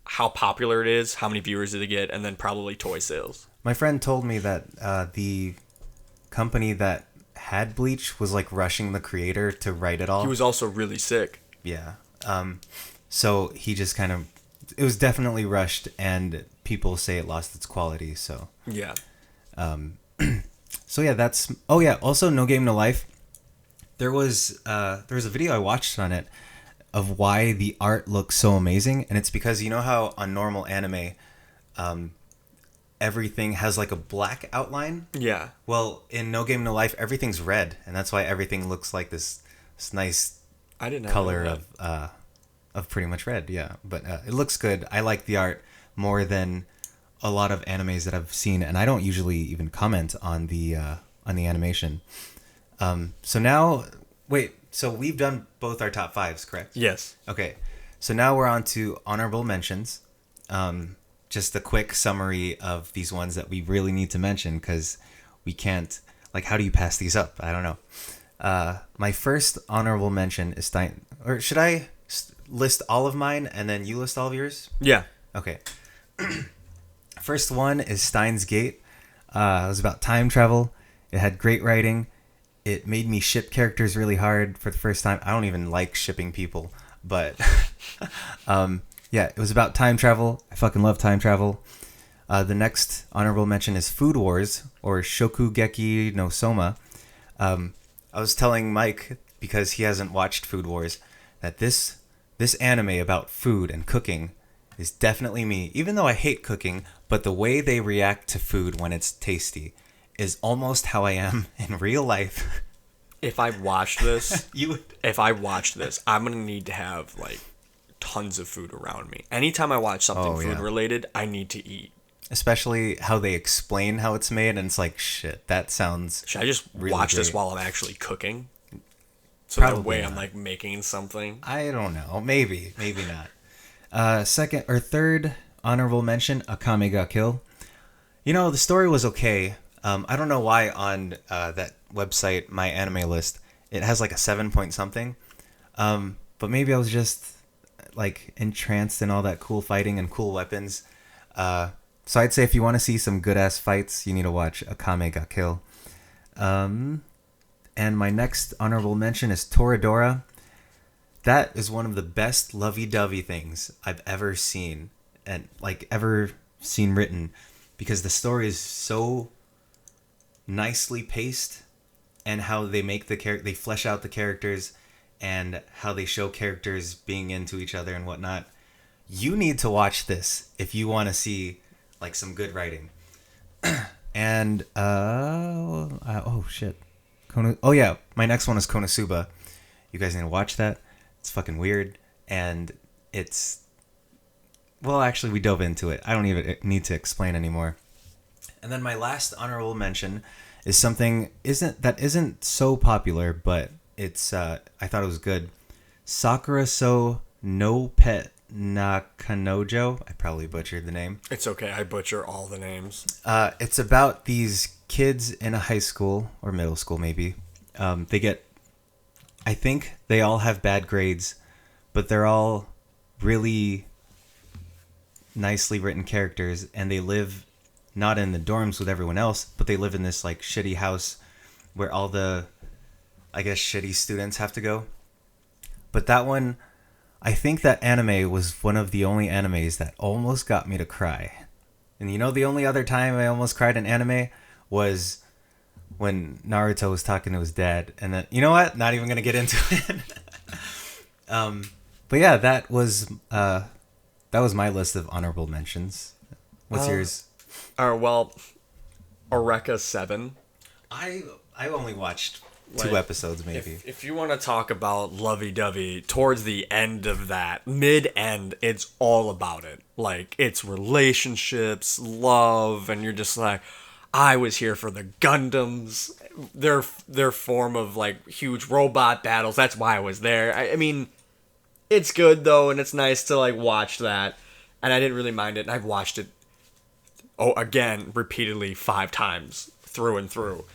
how popular it is, how many viewers did it get, and then probably toy sales. My friend told me that the company that had Bleach was like rushing the creator to write it all. He was also really sick. Yeah. So he just kind of, it was definitely rushed, and people say it lost its quality. So Yeah. so yeah, that's. Oh yeah, also No Game No Life. There was a video I watched on it of why the art looks so amazing, and it's because you know how on normal anime, everything has like a black outline. Yeah. Well, in No Game No Life, everything's red, and that's why everything looks like this nice I did not color know that. of pretty much red. Yeah, but it looks good. I like the art more than a lot of animes that I've seen, and I don't usually even comment on the animation. So now, wait. So we've done both our top fives, correct? Yes. Okay. So now we're on to honorable mentions. Just a quick summary of these ones that we really need to mention because we can't. Like, how do you pass these up? I don't know. My first honorable mention is Stein. Or should I list all of mine and then you list all of yours? Yeah. Okay. First one is Steins Gate. It was about time travel. It had great writing. It made me ship characters really hard for the first time. I don't even like shipping people, but yeah, it was about time travel. I fucking love time travel. The next honorable mention is Food Wars, or Shokugeki no Soma. I was telling Mike, because he hasn't watched Food Wars, that this anime about food and cooking is definitely me. Even though I hate cooking, but the way they react to food when it's tasty is almost how I am in real life. If I watch this, You would. I'm gonna need to have like tons of food around me. Anytime I watch something food related, I need to eat. Especially how they explain how it's made, and it's like, shit, that sounds. Should I just really watch this great. while I'm actually cooking? So that Probably way I'm not. like making something. I don't know. Maybe not. Second or third honorable mention, Akame ga Kill. You know, the story was okay. I don't know why on that website, my anime list, it has like a 7 point something. But maybe I was just like entranced in all that cool fighting and cool weapons. So I'd say if you want to see some good ass fights, you need to watch Akame ga Kill. And my next honorable mention is Toradora. That is one of the best lovey-dovey things I've ever seen, and like ever seen written, because the story is so nicely paced, and how they make they flesh out the characters, and how they show characters being into each other and whatnot. You need to watch this if you want to see like some good writing. And oh shit, oh yeah, my next one is Konosuba. You guys need to watch that. It's fucking weird, and it's, well, actually we dove into it. I don't even need to explain anymore. And then my last honorable mention is something isn't so popular, but it's I thought it was good. Sakura so no Pet Nakanojo. I probably butchered the name. It's okay. I butcher all the names. It's about these kids in a high school or middle school, maybe. They get, I think they all have bad grades, but they're all really nicely written characters, and they live not in the dorms with everyone else, but they live in this like shitty house where all the, I guess, shitty students have to go. But that one, I think that anime was one of the only animes that almost got me to cry. And you know, the only other time I almost cried in anime was when Naruto was talking to his dad. And then, you know what? Not even going to get into it. But yeah, that was my list of honorable mentions. What's yours? Well, Eureka 7. I only watched two episodes, maybe. If you want to talk about lovey-dovey, towards the end of that, mid-end, it's all about it. Like, it's relationships, love, and you're just like, I was here for the Gundams, their form of, like, huge robot battles. That's why I was there. I mean, it's good, though, and it's nice to, like, watch that. And I didn't really mind it, and I've watched it, again, repeatedly 5 times, through and through.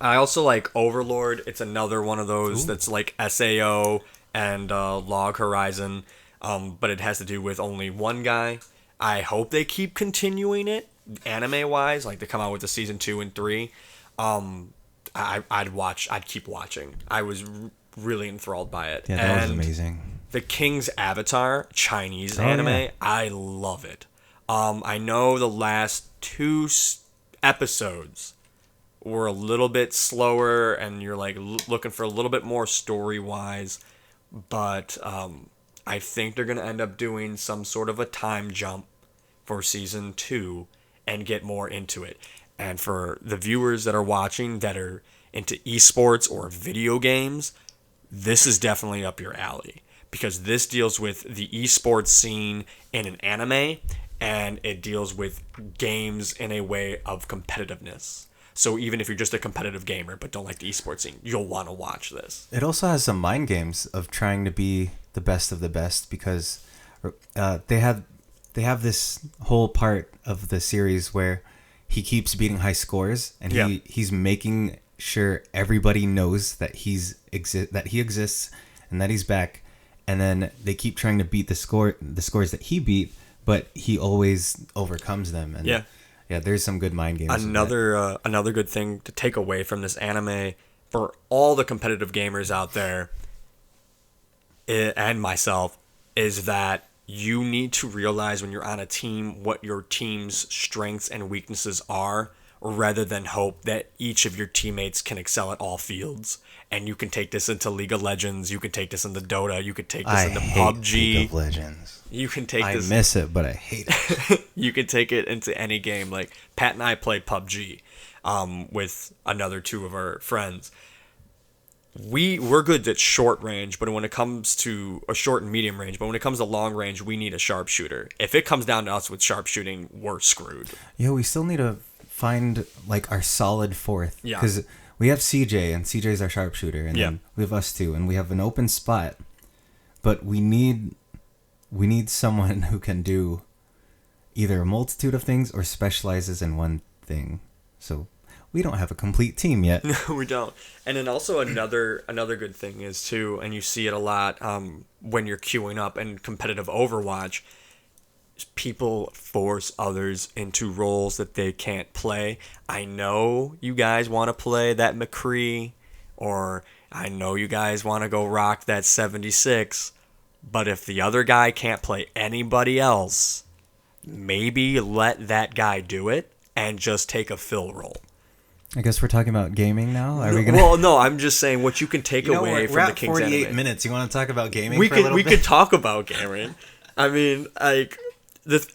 I also like Overlord. It's another one of those that's like SAO and Log Horizon, but it has to do with only one guy. I hope they keep continuing it, anime-wise, like they come out with the season 2 and 3. I'd keep watching. I was really enthralled by it. Yeah, that was amazing. The King's Avatar Chinese anime. Yeah. I love it. I know the last two episodes were a little bit slower, and you're like looking for a little bit more story wise, but I think they're gonna end up doing some sort of a time jump for season 2 and get more into it. And for the viewers that are watching that are into esports or video games, this is definitely up your alley because this deals with the esports scene in an anime, and it deals with games in a way of competitiveness. So even if you're just a competitive gamer but don't like the esports scene, you'll want to watch this. It also has some mind games of trying to be the best of the best because they have this whole part of the series where he keeps beating high scores, and he's making sure everybody knows that he exists and that he's back. And then they keep trying to beat the scores that he beat, but he always overcomes them. And yeah, there's some good mind games. Another good thing to take away from this anime for all the competitive gamers out there, and myself, is that you need to realize when you're on a team what your team's strengths and weaknesses are, rather than hope that each of your teammates can excel at all fields. And you can take this into League of Legends, you can take this into Dota, you can take this into PUBG. League of Legends. You can take I miss it, but I hate it. You can take it into any game. Like Pat and I play PUBG with another two of our friends. We're good at short range, but when it comes to a short and medium range, but when it comes to long range, we need a sharpshooter. If it comes down to us with sharpshooting, we're screwed. Yeah, we still need to find like our solid fourth. Yeah. Because we have CJ, and CJ's our sharpshooter, and then we have us two, and we have an open spot. But we need someone who can do either a multitude of things or specializes in one thing. So we don't have a complete team yet. No, we don't. And then also another good thing is too, and you see it a lot when you're queuing up in competitive Overwatch, people force others into roles that they can't play. I know you guys want to play that McCree, or I know you guys want to go rock that 76, but if the other guy can't play anybody else, maybe let that guy do it and just take a fill role. I guess we're talking about gaming now. Are we gonna? Well, no, I'm just saying what you can take away from the King's 48 anime. minutes. You want to talk about gaming? We for a little we bit? could talk about gaming. I mean, like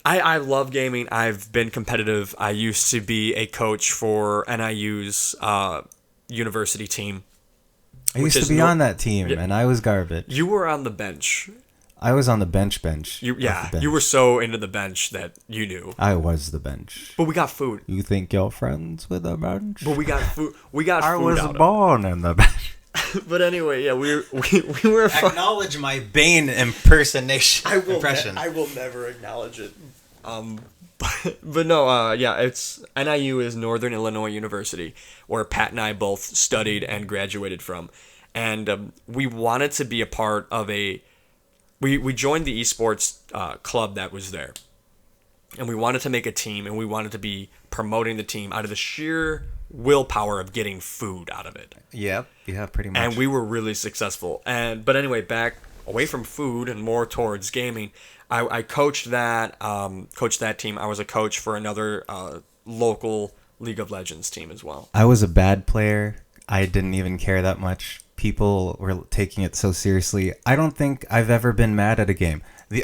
I love gaming. I've been competitive. I used to be a coach for NIU's university team. I used to be on that team, and I was garbage. You were on the bench. I was on the bench. You were so into the bench that you knew. I was the bench. But we got food. You think you're friends with the bench? But we got food. We got I food. was born in the bench. But anyway, yeah, we were. Acknowledge my Bane impersonation. I will never acknowledge it. But no, it's NIU is Northern Illinois University, where Pat and I both studied and graduated from, and we wanted to be a part of a. We joined the esports club that was there, and we wanted to make a team, and we wanted to be promoting the team out of the sheer willpower of getting food out of it. Yep. Yeah, pretty much. And we were really successful. But anyway, back away from food and more towards gaming, I coached that team. I was a coach for another local League of Legends team as well. I was a bad player. I didn't even care that much. People were taking it so seriously. I don't think I've ever been mad at a game. The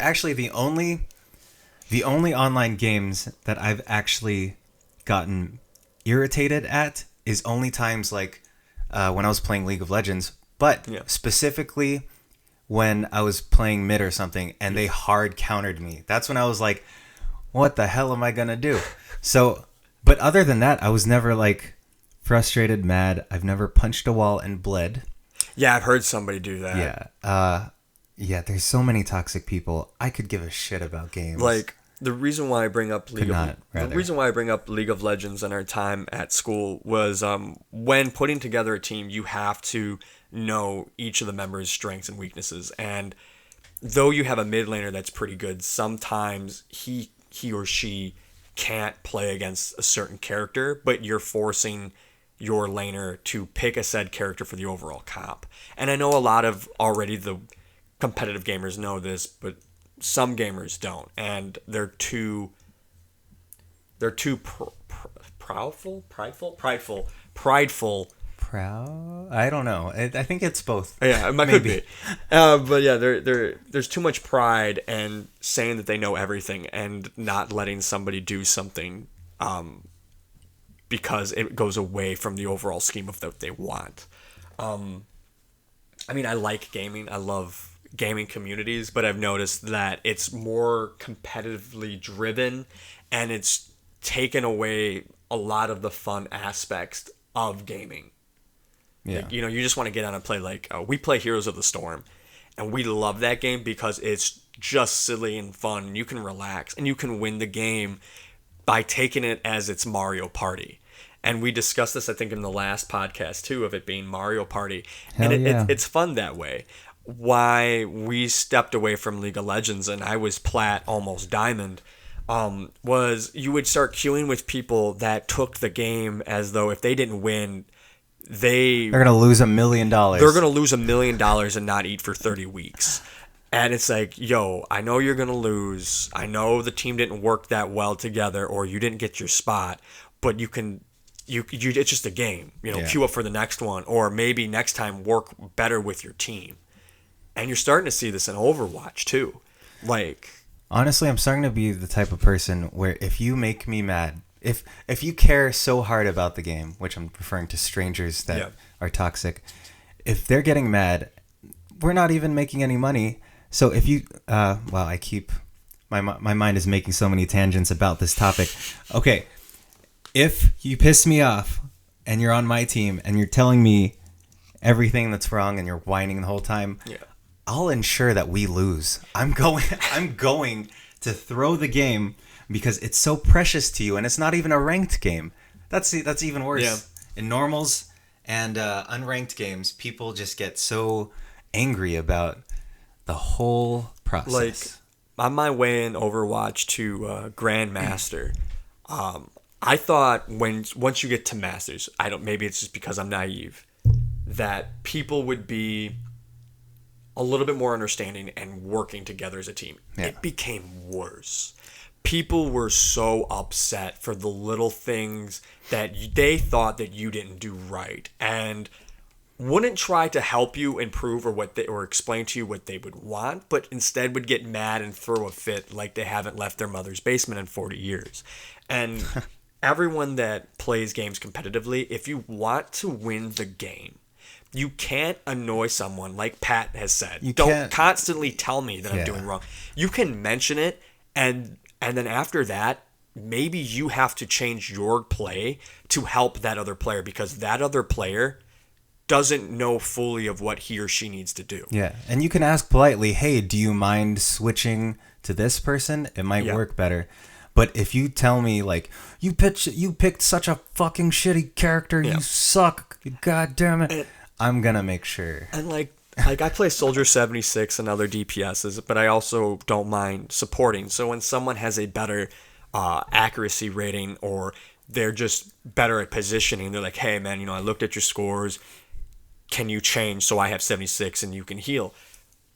only online games that I've actually gotten irritated at is only times like when I was playing League of Legends, but specifically when I was playing mid or something and they hard countered me. That's when I was like, what the hell am I gonna do? So, but other than that, I was never like frustrated, mad. I've never punched a wall and bled. Yeah, I've heard somebody do that. Yeah, there's so many toxic people. I could give a shit about games. Like the reason why I bring up League of Legends and our time at school was when putting together a team, you have to know each of the members' strengths and weaknesses. And though you have a mid laner that's pretty good, sometimes he or she can't play against a certain character, but you're forcing your laner to pick a said character for the overall comp. And I know a lot of already the competitive gamers know this, but some gamers don't, and they're too prideful. Proud? I don't know. I think it's both. Yeah, it could be. But yeah, there's too much pride and saying that they know everything and not letting somebody do something because it goes away from the overall scheme of what they want. I mean, I like gaming. I love gaming communities, but I've noticed that it's more competitively driven and it's taken away a lot of the fun aspects of gaming. Yeah. Like, you just want to get on and play. Like, we play Heroes of the Storm, and we love that game because it's just silly and fun. And you can relax, and you can win the game by taking it as it's Mario Party. And we discussed this, I think, in the last podcast, too, of it being Mario Party. Hell and yeah. it's fun that way. Why we stepped away from League of Legends, and I was plat, almost diamond, was you would start queuing with people that took the game as though if they didn't win, they're going to lose $1 million. They're going to lose $1 million and not eat for 30 weeks. And it's like, yo, I know you're going to lose. I know the team didn't work that well together or you didn't get your spot, but you it's just a game. Queue up for the next one, or maybe next time work better with your team. And you're starting to see this in Overwatch too. Like, honestly, I'm starting to be the type of person where if you make me mad, if you care so hard about the game, which I'm referring to strangers that are toxic, if they're getting mad, we're not even making any money. So if you, I keep, my mind is making so many tangents about this topic. Okay, if you piss me off and you're on my team and you're telling me everything that's wrong and you're whining the whole time, I'll ensure that we lose. I'm going to throw the game because it's so precious to you, and it's not even a ranked game. That's even worse. Yeah. In normals and unranked games, people just get so angry about the whole process. Like, on my way in Overwatch to Grandmaster, I thought once you get to Masters, maybe it's just because I'm naive, that people would be a little bit more understanding and working together as a team. Yeah. It became worse. People were so upset for the little things that they thought that you didn't do right, and wouldn't try to help you improve or explain to you what they would want, but instead would get mad and throw a fit like they haven't left their mother's basement in 40 years. And everyone that plays games competitively, if you want to win the game, you can't annoy someone like Pat has said. Don't constantly tell me that I'm doing wrong. You can mention it, and then after that, maybe you have to change your play to help that other player, because that other player doesn't know fully of what he or she needs to do. Yeah, and you can ask politely, hey, do you mind switching to this person? It might work better. But if you tell me, like, you picked such a fucking shitty character, you suck, god damn it, I'm gonna make sure. And like I play Soldier 76 and other DPSs, but I also don't mind supporting. So when someone has a better accuracy rating, or they're just better at positioning, they're like, hey man, I looked at your scores, can you change so I have 76 and you can heal?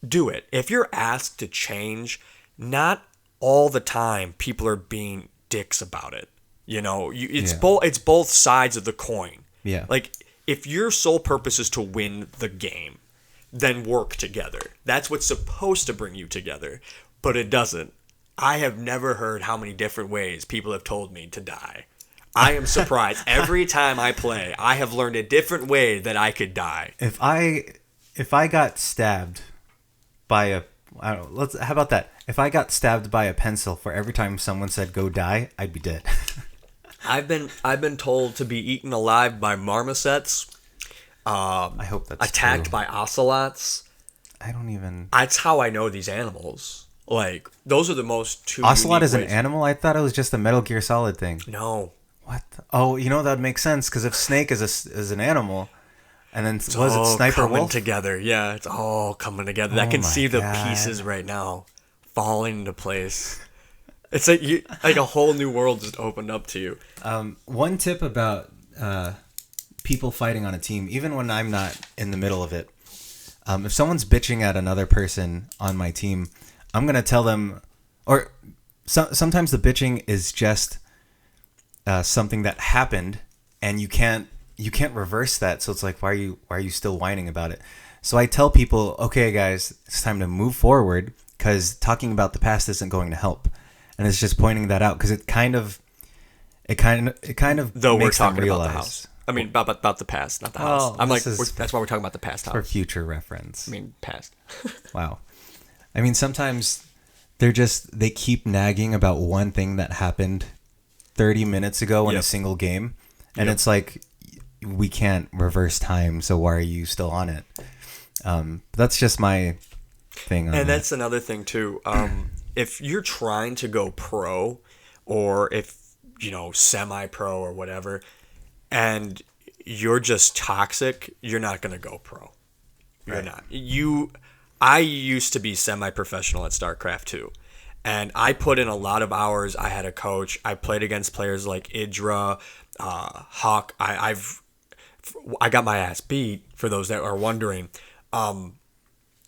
Do it. If you're asked to change, not all the time people are being dicks about it. It's both sides of the coin. Yeah. Like, if your sole purpose is to win the game, then work together. That's what's supposed to bring you together, but it doesn't. I have never heard how many different ways people have told me to die. I am surprised. Every time I play, I have learned a different way that I could die. If I got stabbed by how about that? If I got stabbed by a pencil for every time someone said go die, I'd be dead. I've been told to be eaten alive by marmosets. I hope that's attacked true. by ocelots. That's how I know these animals. Like, those are the most two. Ocelot is an ways. animal? I thought it was just a Metal Gear Solid thing. No. What? Oh, that would make sense, because if Snake is an animal, and then It's was it all Sniper coming Wolf? together. Yeah, it's all coming together. I can see the pieces right now falling into place. It's like a whole new world just opened up to you. One tip about people fighting on a team, even when I'm not in the middle of it, If someone's bitching at another person on my team, I'm gonna tell them, or sometimes the bitching is just something that happened, and you can't reverse that. So it's like, why are you still whining about it? So I tell people, okay, guys, it's time to move forward, because talking about the past isn't going to help, and it's just pointing that out because it kind of Though we're makes them talking realize. about the house. I mean, about the past, not the house. I'm like, this is that's why we're talking about the past house. for future reference. I mean, past. Wow. I mean, sometimes they keep nagging about one thing that happened 30 minutes ago in a single game, and it's like, we can't reverse time, so why are you still on it? That's just my thing on And that. that's another thing too. If you're trying to go pro, or if semi-pro or whatever, and you're just toxic, you're not gonna go pro. You're not. I used to be semi-professional at StarCraft 2, and I put in a lot of hours. I had a coach. I played against players like Idra, Hawk. I got my ass beat, for those that are wondering.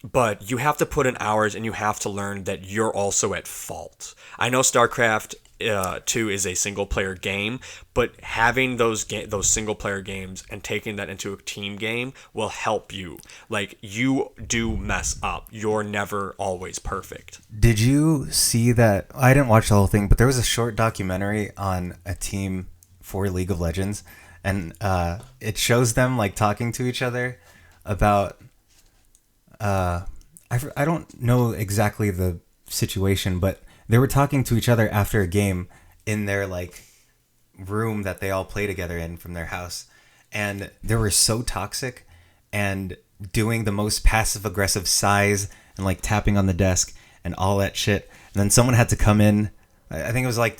But you have to put in hours, and you have to learn that you're also at fault. I know StarCraft 2 is a single player game, but having those single player games and taking that into a team game will help you. Like, you do mess up. You're never always perfect. Did you see that? I didn't watch the whole thing, but there was a short documentary on a team for League of Legends, and it shows them like talking to each other about I don't know exactly the situation, but they were talking to each other after a game in their like room that they all play together in from their house, and they were so toxic and doing the most passive aggressive sighs and like tapping on the desk and all that shit. And then someone had to come in. I think it was like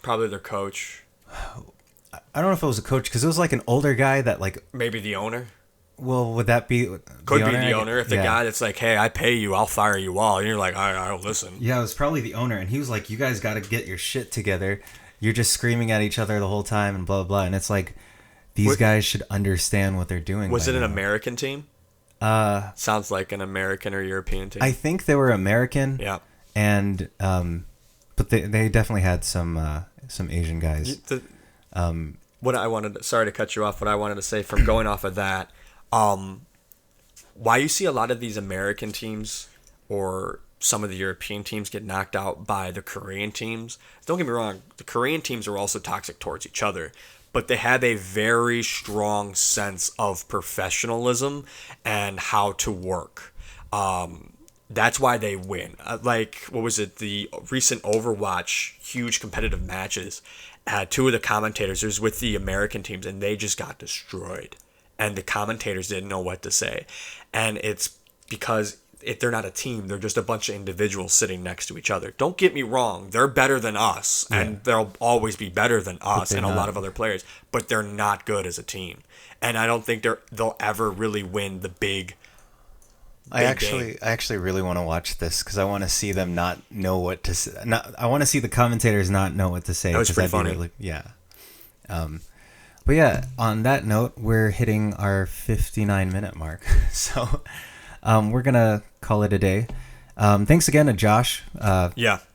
probably their coach. I don't know if it was a coach, because it was like an older guy that like, maybe the owner. well, would that be Could be the owner. If the guy that's like, hey, I pay you, I'll fire you all, and you're like, I don't listen. Yeah, it was probably the owner, and he was like, you guys got to get your shit together. You're just screaming at each other the whole time and blah, blah, blah. And it's like, these guys should understand what they're doing. Was it an American team? Sounds like an American or European team. I think they were American. Yeah. And, but they definitely had some Asian guys. Sorry to cut you off, what I wanted to say from going off of that, why you see a lot of these American teams or some of the European teams get knocked out by the Korean teams. Don't get me wrong, the Korean teams are also toxic towards each other, but they have a very strong sense of professionalism and how to work. That's why they win. Like, what was it? The recent Overwatch huge competitive matches. Two of the commentators was with the American teams, and they just got destroyed. And the commentators didn't know what to say. And it's because if they're not a team, they're just a bunch of individuals sitting next to each other. Don't get me wrong, they're better than us, and they'll always be better than us and a lot of other players, but they're not good as a team. And I don't think they'll ever really win the big I actually really want to watch this, because I want to see them not know what to say. I want to see the commentators not know what to say. That was pretty funny. But yeah, on that note, we're hitting our 59-minute mark. So we're going to call it a day. Thanks again to Josh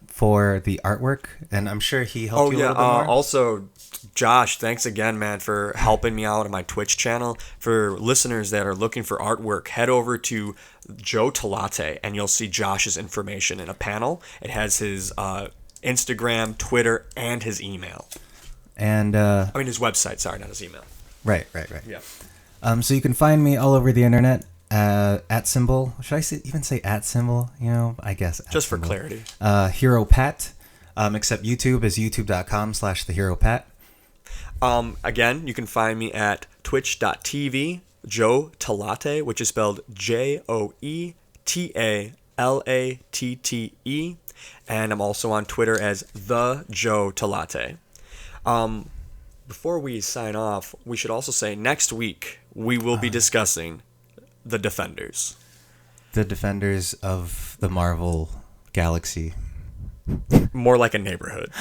for the artwork, and I'm sure he helped you a little bit more. Also, Josh, thanks again, man, for helping me out on my Twitch channel. For listeners that are looking for artwork, head over to Joe to Latte, and you'll see Josh's information in a panel. It has his Instagram, Twitter, and his email. And his website. Sorry, not his email. Right. Yeah. So you can find me all over the internet. At symbol. Should I even say at symbol? I guess. Just for symbol. clarity. Hero Pat. Except YouTube is youtube.com/theheropat. Again, you can find me at twitch.tv, Joe Talate, which is spelled JoeTalatte. And I'm also on Twitter as the Joe Talate. Before we sign off, we should also say next week we will be discussing the Defenders. The Defenders of the Marvel Galaxy. More like a neighborhood.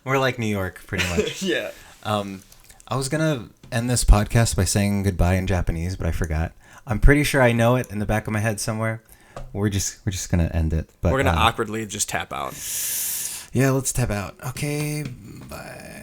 More like New York, pretty much. Yeah. I was going to end this podcast by saying goodbye in Japanese, but I forgot. I'm pretty sure I know it in the back of my head somewhere. We're just gonna end it. But We're gonna awkwardly just tap out. Yeah, let's tap out. Okay, bye.